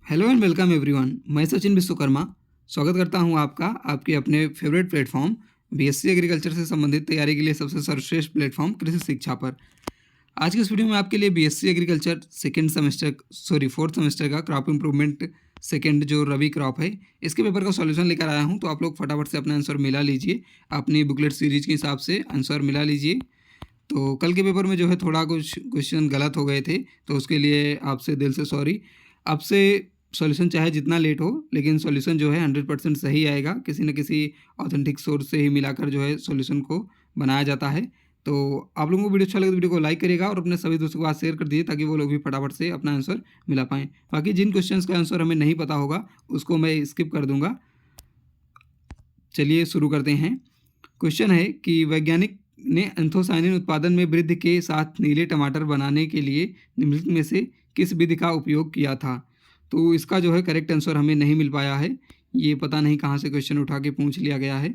Hello and welcome everyone. मैं सचिन विश्वकर्मा स्वागत करता हूं आपका आपके अपने फेवरेट प्लेटफॉर्म बीएससी एग्रीकल्चर से संबंधित तैयारी के लिए सबसे सर्वश्रेष्ठ प्लेटफॉर्म कृषि शिक्षा पर। आज की इस वीडियो में आपके लिए बीएससी एग्रीकल्चर फोर्थ सेमेस्टर का क्रॉप इंप्रूवमेंट सेकंड जो रबी क्रॉप है इसके पेपर का सॉल्यूशन लेकर आया हूं। तो आप लोग फटाफट से अपना आंसर मिला लीजिए, अपनी बुकलेट सीरीज के हिसाब से आंसर मिला लीजिए। तो कल के पेपर में जो है थोड़ा कुछ क्वेश्चन गलत हो गए थे, तो उसके लिए आपसे दिल से सॉरी। आपसे सॉल्यूशन चाहे जितना लेट हो, लेकिन सॉल्यूशन जो है 100% सही आएगा। किसी न किसी ऑथेंटिक सोर्स से ही मिलाकर जो है सॉल्यूशन को बनाया जाता है। तो आप लोगों को वीडियो अच्छा लगे तो वीडियो को लाइक करिएगा और अपने सभी दोस्तों के पास शेयर कर दीजिए, ताकि वो लोग भी फटाफट से अपना आंसर मिला पाएँ। बाकी जिन क्वेश्चंस का आंसर हमें नहीं पता होगा उसको मैं स्किप कर दूंगा। चलिए शुरू करते हैं। क्वेश्चन है कि वैज्ञानिक ने एंथोसायनिन उत्पादन में वृद्धि के साथ नीले टमाटर बनाने के लिए निम्नलिखित में से किस विधि का उपयोग किया था। तो इसका जो है करेक्ट आंसर हमें नहीं मिल पाया है। ये पता नहीं कहाँ से क्वेश्चन उठा के पूछ लिया गया है।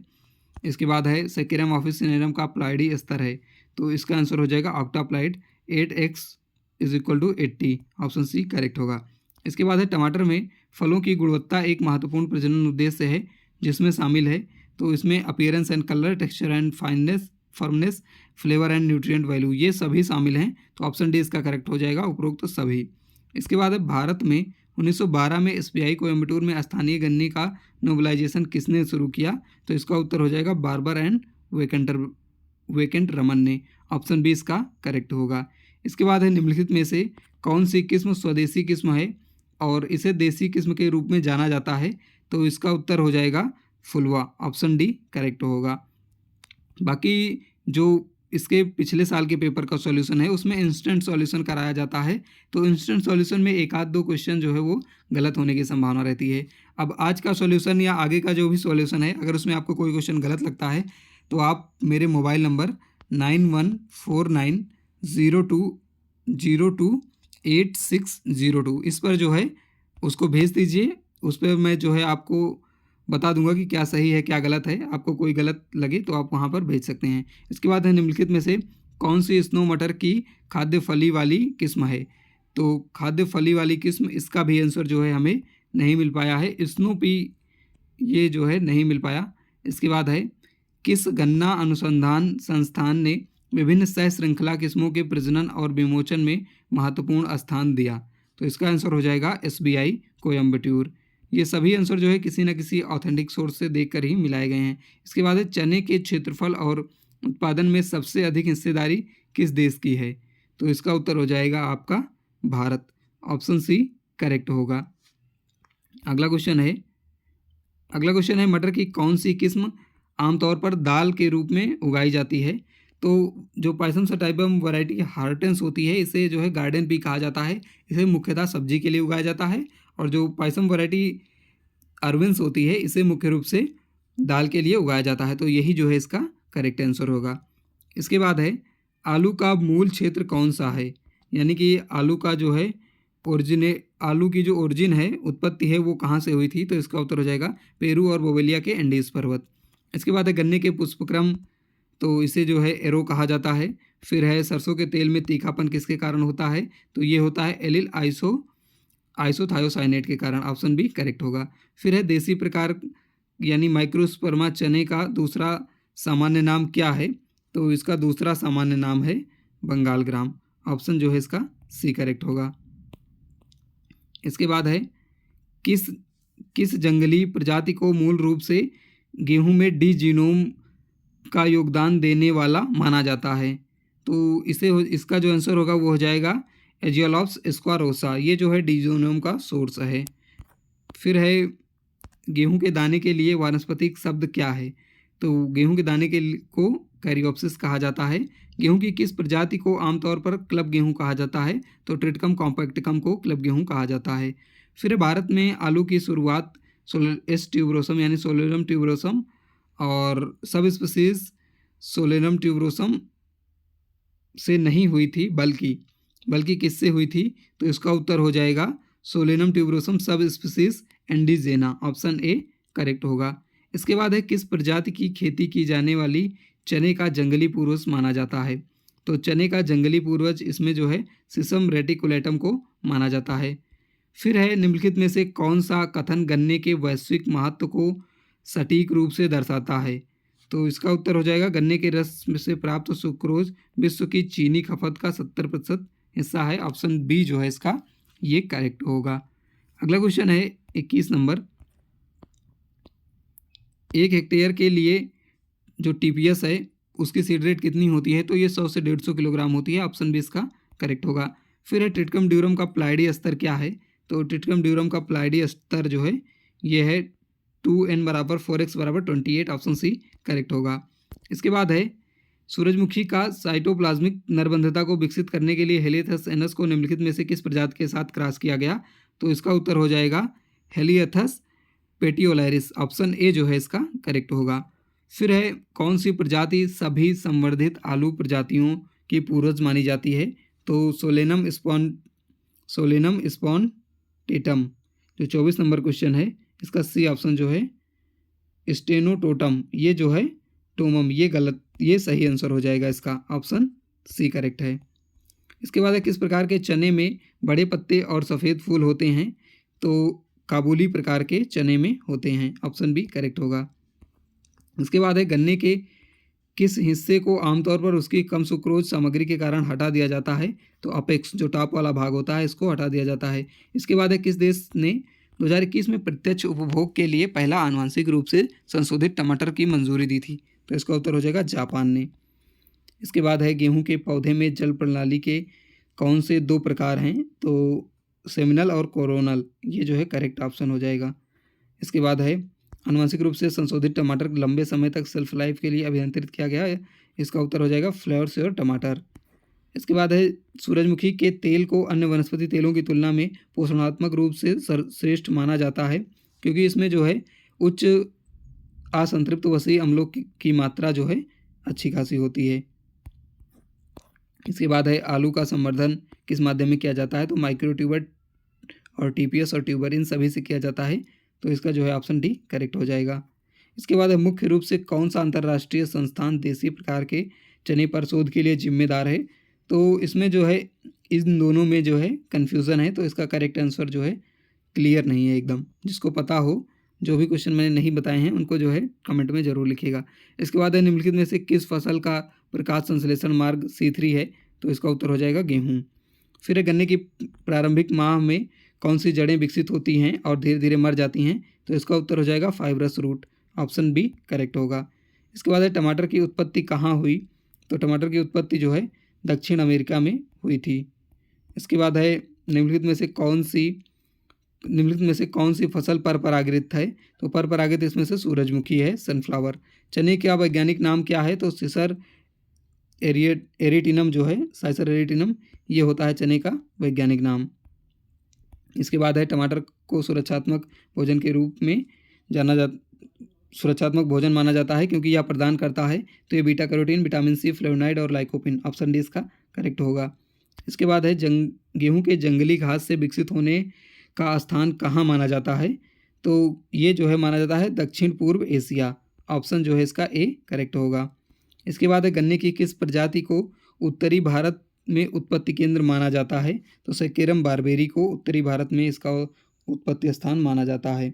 इसके बाद है सेकेरम ऑफिसिनेरम का प्लाइडी स्तर है, तो इसका आंसर हो जाएगा ऑक्टाप्लाइड 8x = 80। ऑप्शन सी करेक्ट होगा। इसके बाद है टमाटर में फलों की गुणवत्ता एक महत्वपूर्ण प्रजनन उद्देश्य है जिसमें शामिल है। तो इसमें appearance and colour, texture and fineness, firmness, flavour and nutrient value, ये सभी शामिल हैं। तो ऑप्शन डी इसका करेक्ट हो जाएगा, उपरोक्त तो सभी। इसके बाद है भारत में 1912 में एसबीआई कोयम्बटूर में स्थानीय गन्ने का नोबलाइजेशन किसने शुरू किया। तो इसका उत्तर हो जाएगा बार्बर एंड वेकेंट रमन ने। ऑप्शन बी इसका करेक्ट होगा। इसके बाद है निम्नलिखित में से कौन सी किस्म स्वदेशी किस्म है और इसे देसी किस्म के रूप में जाना जाता है। तो इसका उत्तर हो जाएगा फुलवा। ऑप्शन डी करेक्ट होगा। बाकी जो इसके पिछले साल के पेपर का सॉल्यूशन है उसमें इंस्टेंट सॉल्यूशन कराया जाता है। तो इंस्टेंट सॉल्यूशन में एक आध दो क्वेश्चन जो है वो गलत होने की संभावना रहती है। अब आज का सॉल्यूशन या आगे का जो भी सॉल्यूशन है, अगर उसमें आपको कोई क्वेश्चन गलत लगता है तो आप मेरे मोबाइल नंबर 914902028602 इस पर जो है उसको भेज दीजिए। उस पर मैं जो है आपको बता दूंगा कि क्या सही है क्या गलत है। आपको कोई गलत लगे तो आप वहाँ पर भेज सकते हैं। इसके बाद है निम्नलिखित में से कौन सी स्नो मटर की खाद्य फली वाली किस्म है। तो खाद्य फली वाली किस्म, इसका भी आंसर जो है हमें नहीं मिल पाया है। स्नो पी ये जो है नहीं मिल पाया। इसके बाद है किस गन्ना अनुसंधान संस्थान ने विभिन्न सह श्रृंखला किस्मों के प्रजनन और विमोचन में महत्वपूर्ण स्थान दिया। तो इसका आंसर हो जाएगा एसबीआई कोयम्बटूर। ये सभी आंसर जो है किसी न किसी ऑथेंटिक सोर्स से देखकर ही मिलाए गए हैं। इसके बाद है चने के क्षेत्रफल और उत्पादन में सबसे अधिक हिस्सेदारी किस देश की है। तो इसका उत्तर हो जाएगा आपका भारत। ऑप्शन सी करेक्ट होगा। अगला क्वेश्चन है मटर की कौन सी किस्म आमतौर पर दाल के रूप में उगाई जाती है। तो जो पायसम सटाइपम वैरायटी हार्टेंस होती है इसे जो है गार्डन पी कहा जाता है। इसे मुख्यतः सब्जी के लिए उगाया जाता है। और जो पायसम वैरायटी अरविंस होती है इसे मुख्य रूप से दाल के लिए उगाया जाता है। तो यही जो है इसका करेक्ट आंसर होगा। इसके बाद है आलू का मूल क्षेत्र कौन सा है, यानी कि आलू का जो है आलू की जो ओरिजिन है, उत्पत्ति है, वो कहाँ से हुई थी। तो इसका उत्तर हो जाएगा पेरू और बोवेलिया के एंडीज पर्वत। इसके बाद है गन्ने के पुष्पक्रम, तो इसे जो है एरो कहा जाता है। फिर है सरसों के तेल में तीखापन किसके कारण होता है। तो ये होता है एलिल आइसोथायोसाइनेट के कारण। ऑप्शन बी करेक्ट होगा। फिर है देसी प्रकार यानी माइक्रोस्पर्मा चने का दूसरा सामान्य नाम क्या है। तो इसका दूसरा सामान्य नाम है बंगाल ग्राम। ऑप्शन जो है इसका सी करेक्ट होगा। इसके बाद है किस जंगली प्रजाति को मूल रूप से गेहूं में डी जीनोम का योगदान देने वाला माना जाता है। तो इसका जो आंसर होगा वो हो जाएगा एजियोलॉप्स स्क्वारोसा। ये जो है डी जीनोम का सोर्स है। फिर है गेहूं के दाने के लिए वानस्पतिक शब्द क्या है। तो गेहूं के दाने को कैरियोप्सिस कहा जाता है। गेहूं की किस प्रजाति को आमतौर पर क्लब गेहूं कहा जाता है। तो ट्रिटिकम कॉम्पैक्टिकम को क्लब गेहूं कहा जाता है। फिर भारत में आलू की शुरुआत एस ट्यूबरोसम यानी सोलेनम ट्यूबरोसम और सब स्पीसीज सोलेनम ट्यूबरोसम से नहीं हुई थी, बल्कि किससे हुई थी। तो इसका उत्तर हो जाएगा Solanum tuberosum sub species एंडीजेना। Option A correct होगा। इसके बाद है किस प्रजाति की खेती की जाने वाली चने का जंगली पूर्वज माना जाता है। तो चने का जंगली पूर्वज इसमें जो है सिसम रेटिकुलेटम को माना जाता है। फिर है निम्नलिखित में से कौन सा कथन गन्ने के वैश्विक महत्व को सटीक रूप से दर्शाता है? तो इसका उत्तर हो जाएगा गन्ने के रस में से प्राप्त सुक्रोज विश्व की चीनी खपत का 70% हिस्सा है। ऑप्शन बी जो है इसका ये करेक्ट होगा। अगला क्वेश्चन है 21 नंबर। 1 हेक्टेयर के लिए जो टीपीएस है उसकी सीड रेट कितनी होती है? तो ये 100 से 150 किलोग्राम होती है। ऑप्शन बी इसका करेक्ट होगा। फिर है ट्रिटिकम ड्यूरम का प्लाइडी स्तर क्या है? तो ट्रिटिकम ड्यूरम का प्लाइडी स्तर जो है ये है 2n बराबर 4x बराबर 28। ऑप्शन सी करेक्ट होगा। इसके बाद है सूरजमुखी का साइटोप्लाज्मिक नरबंधता को विकसित करने के लिए हेलियथस एनस को निम्नलिखित में से किस प्रजाति के साथ क्रॉस किया गया? तो इसका उत्तर हो जाएगा हेलियथस पेटियोलैरिस। ऑप्शन ए जो है इसका करेक्ट होगा। फिर है कौन सी प्रजाति सभी संवर्धित आलू प्रजातियों की पूर्वज मानी जाती है? तो सोलेनम स्पॉन्टेटम जो 24 नंबर क्वेश्चन है इसका सी ऑप्शन जो है स्टेनोटोटम, ये जो है टोमम, ये गलत, ये सही आंसर हो जाएगा इसका। ऑप्शन सी करेक्ट है। इसके बाद है किस प्रकार के चने में बड़े पत्ते और सफ़ेद फूल होते हैं? तो काबुली प्रकार के चने में होते हैं। ऑप्शन बी करेक्ट होगा। इसके बाद है गन्ने के किस हिस्से को आमतौर पर उसकी कम सुक्रोज सामग्री के कारण हटा दिया जाता है? तो अपेक्स जो टॉप वाला भाग होता है इसको हटा दिया जाता है। इसके बाद है किस देश ने 2021 में प्रत्यक्ष उपभोग के लिए पहला आनुवंशिक रूप से संशोधित टमाटर की मंजूरी दी थी? तो इसका उत्तर हो जाएगा जापान ने। इसके बाद है गेहूं के पौधे में जल प्रणाली के कौन से 2 प्रकार हैं? तो सेमिनल और कोरोनल, ये जो है करेक्ट ऑप्शन हो जाएगा। इसके बाद है आनुवंशिक रूप से संशोधित टमाटर लंबे समय तक सेल्फ लाइफ के लिए अभियंत्रित किया गया है। इसका उत्तर हो जाएगा फ्लेवर श्योर टमाटर। इसके बाद है सूरजमुखी के तेल को अन्य वनस्पति तेलों की तुलना में पोषणात्मक रूप से श्रेष्ठ माना जाता है क्योंकि इसमें जो है उच्च असंतृप्त वसी अम्लों की मात्रा जो है अच्छी खासी होती है। इसके बाद है आलू का संवर्धन किस माध्यम में किया जाता है? तो माइक्रोट्यूबर और टीपीएस और ट्यूबर इन सभी से किया जाता है। तो इसका जो है ऑप्शन डी करेक्ट हो जाएगा। इसके बाद है मुख्य रूप से कौन सा अंतर्राष्ट्रीय संस्थान देसी प्रकार के चने पर शोध के लिए जिम्मेदार है? तो इसमें जो है इन दोनों में जो है कन्फ्यूज़न है। तो इसका करेक्ट आंसर जो है क्लियर नहीं है एकदम। जिसको पता हो, जो भी क्वेश्चन मैंने नहीं बताए हैं उनको जो है कमेंट में ज़रूर लिखिएगा। इसके बाद है निम्नलिखित में से किस फसल का प्रकाश संश्लेषण मार्ग C3 है? तो इसका उत्तर हो जाएगा गेहूँ। फिर है गन्ने की प्रारंभिक माह में कौन सी जड़ें विकसित होती हैं और धीरे धीरे मर जाती हैं? तो इसका उत्तर हो जाएगा fibrous root. Option B correct होगा। इसके बाद है टमाटर की उत्पत्ति कहाँ हुई? तो टमाटर की उत्पत्ति जो है दक्षिण अमेरिका में हुई थी। इसके बाद है निम्नलिखित में से कौन सी फसल पर परागित है? तो पर परागित इसमें से सूरजमुखी है, सनफ्लावर। चने का वैज्ञानिक नाम क्या है? तो सीसर एरिटिनम जो है, साइसर एरिटिनम, ये होता है चने का वैज्ञानिक नाम। इसके बाद है टमाटर को सुरक्षात्मक भोजन के रूप में सुरक्षात्मक भोजन माना जाता है क्योंकि यह प्रदान करता है तो ये beta carotene, vitamin C, flavonoid और लाइकोपिन। ऑप्शन डी इसका करेक्ट होगा। इसके बाद है गेहूं के जंगली घास से विकसित होने का स्थान कहाँ माना जाता है? तो ये जो है माना जाता है दक्षिण पूर्व एशिया। ऑप्शन जो है इसका ए करेक्ट होगा। इसके बाद है गन्ने की किस प्रजाति को उत्तरी भारत में उत्पत्ति केंद्र माना जाता है? तो सेकेरम बारबेरी को उत्तरी भारत में इसका उत्पत्ति स्थान माना जाता है।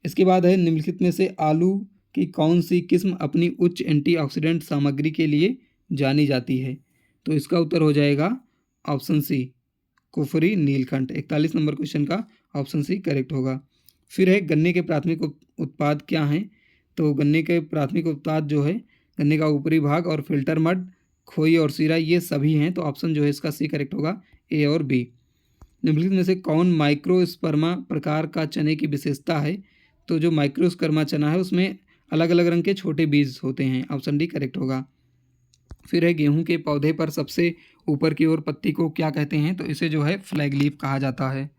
इसके बाद है निम्नलिखित में से आलू की कौन सी किस्म अपनी उच्च एंटीऑक्सीडेंट सामग्री के लिए जानी जाती है? तो इसका उत्तर हो जाएगा option C Kufri Neelkanth. 41 number question का ऑप्शन सी करेक्ट होगा। फिर है गन्ने के प्राथमिक उत्पाद क्या हैं? तो गन्ने के प्राथमिक उत्पाद जो है गन्ने का ऊपरी भाग और फिल्टर मड, खोई और सीरा, ये सभी हैं। तो ऑप्शन जो है इसका सी करेक्ट होगा, ए और बी। निम्नलिखित में से कौन माइक्रोस्पर्मा प्रकार का चने की विशेषता है? तो जो माइक्रोस्पर्मा चना है उसमें अलग अलग रंग के छोटे बीज होते हैं। ऑप्शन डी करेक्ट होगा। फिर है गेहूं के पौधे पर सबसे ऊपर की ओर पत्ती को क्या कहते हैं? तो इसे जो है फ्लैग लीफ कहा जाता है।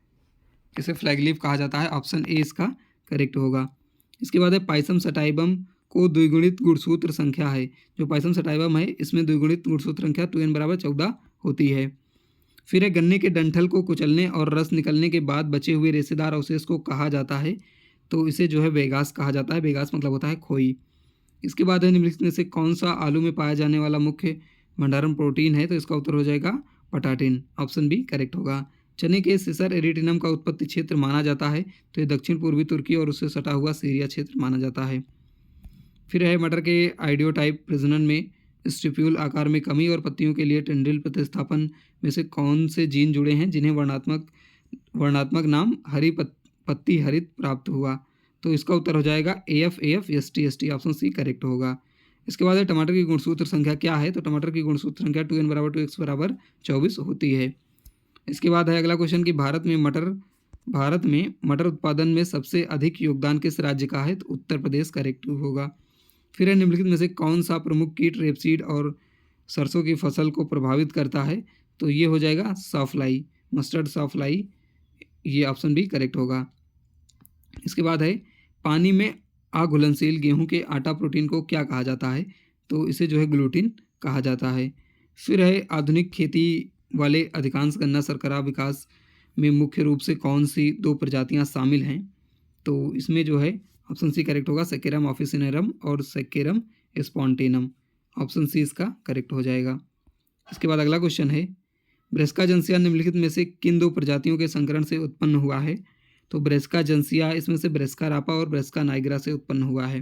इसे फ्लैग लीफ कहा जाता है। ऑप्शन ए इसका करेक्ट होगा। इसके बाद है पाइसम सटाइबम को द्विगुणित गुणसूत्र संख्या है। जो पाइसम सटाइबम है इसमें द्विगुणित गुणसूत्र संख्या 2n बराबर 14 होती है। फिर है गन्ने के डंठल को कुचलने और रस निकलने के बाद बचे हुए रेशेदार अवशेष को कहा जाता है? तो इसे जो है वेगास कहा जाता है। वेगास मतलब होता है खोई। इसके बाद है निम्नलिखित में से कौन सा आलू में पाया जाने वाला मुख्य भंडारण प्रोटीन है? तो इसका उत्तर हो जाएगा पटाटिन। ऑप्शन बी करेक्ट होगा। चने के सिसर एरिटिनम का उत्पत्ति क्षेत्र माना जाता है, तो ये दक्षिण पूर्वी तुर्की और उससे सटा हुआ सीरिया क्षेत्र माना जाता है। फिर है मटर के आइडियोटाइप प्रजनन में स्टिप्यूल आकार में कमी और पत्तियों के लिए टेंड्रिल प्रतिस्थापन में से कौन से जीन जुड़े हैं जिन्हें वर्णात्मक नाम पत्ती हरित प्राप्त हुआ? तो इसका उत्तर हो जाएगा AF AF ST ST, option C correct होगा। इसके बाद है टमाटर की गुणसूत्र संख्या क्या है? तो टमाटर की गुणसूत्र संख्या 2n = 2x = 24 होती है। इसके बाद है अगला क्वेश्चन कि भारत में मटर उत्पादन में सबसे अधिक योगदान किस राज्य का है? तो उत्तर प्रदेश करेक्ट होगा। फिर है निम्नलिखित में से कौन सा प्रमुख कीट रेपसीड और सरसों की फसल को प्रभावित करता है? तो ये हो जाएगा सॉफ्लाई, मस्टर्ड सॉफ्लाई, ये ऑप्शन भी करेक्ट होगा। इसके बाद है पानी में अघुलनशील गेहूं के आटा प्रोटीन को क्या कहा जाता है? तो इसे जो है ग्लूटिन कहा जाता है। फिर है आधुनिक खेती वाले अधिकांश गन्ना शर्करा विकास में मुख्य रूप से कौन सी 2 प्रजातियां शामिल हैं? तो इसमें जो है ऑप्शन सी करेक्ट होगा, सेकेरम ऑफिसिनेरम और सेकेरम स्पॉन्टेनम, ऑप्शन सी इसका करेक्ट हो जाएगा। इसके बाद अगला क्वेश्चन है ब्रेस्का जंसिया निम्नलिखित में से किन 2 प्रजातियों के संकरण से उत्पन्न हुआ है? तो ब्रेस्का जंसिया इसमें से ब्रेस्का रापा और ब्रेस्का नाइग्रा से उत्पन्न हुआ है।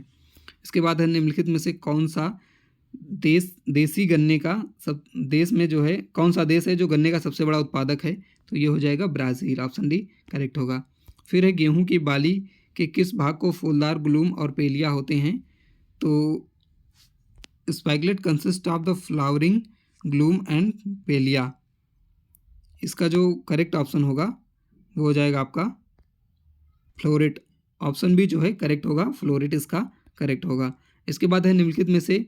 इसके बाद है निम्नलिखित में से कौन सा देसी गन्ने का देश में जो है कौन सा देश है जो गन्ने का सबसे बड़ा उत्पादक है? तो ये हो जाएगा ब्राज़ील, ऑप्शन डी करेक्ट होगा। फिर है गेहूं की बाली के किस भाग को फूलदार ग्लूम और पेलिया होते हैं? तो spikelet consist of the flowering glume and palea, इसका जो करेक्ट ऑप्शन होगा वो हो जाएगा आपका फ्लोरेट, ऑप्शन बी जो है करेक्ट होगा, फ्लोरेट इसका करेक्ट होगा। इसके बाद है निम्नलिखित में से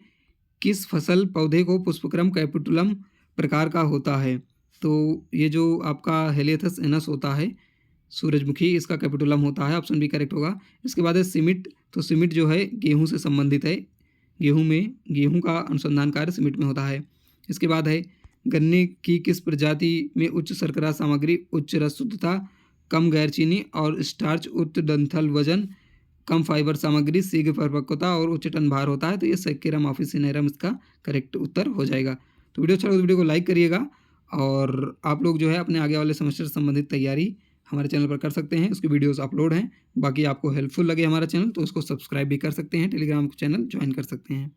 किस फसल पौधे को पुष्पक्रम कैपिटुलम प्रकार का होता है? तो ये जो आपका हेलियथस एनस होता है सूरजमुखी, इसका कैपिटुलम होता है, ऑप्शन बी करेक्ट होगा। इसके बाद है सिमिट, तो सिमिट जो है गेहूं से संबंधित है, गेहूं का अनुसंधान कार्य सिमिट में होता है। इसके बाद है गन्ने की किस प्रजाति में उच्च शर्करा सामग्री, उच्च रस शुद्धता, कम गैर चीनी और स्टार्च, उच्च डंठल वजन, कम फाइबर सामग्री, शीघ्र परिपक्वता और उच्च टन भार होता है? तो ये सेकेरम ऑफिसिनेरम इसका करेक्ट उत्तर हो जाएगा। तो वीडियो अच्छा लगा तो वीडियो को लाइक करिएगा और आप लोग जो है अपने आगे वाले सेमेस्टर से संबंधित तैयारी हमारे चैनल पर कर सकते हैं, उसकी वीडियोस अपलोड हैं। बाकी आपको हेल्पफुल लगे हमारा चैनल तो उसको सब्सक्राइब भी कर सकते हैं, टेलीग्राम चैनल ज्वाइन कर सकते हैं।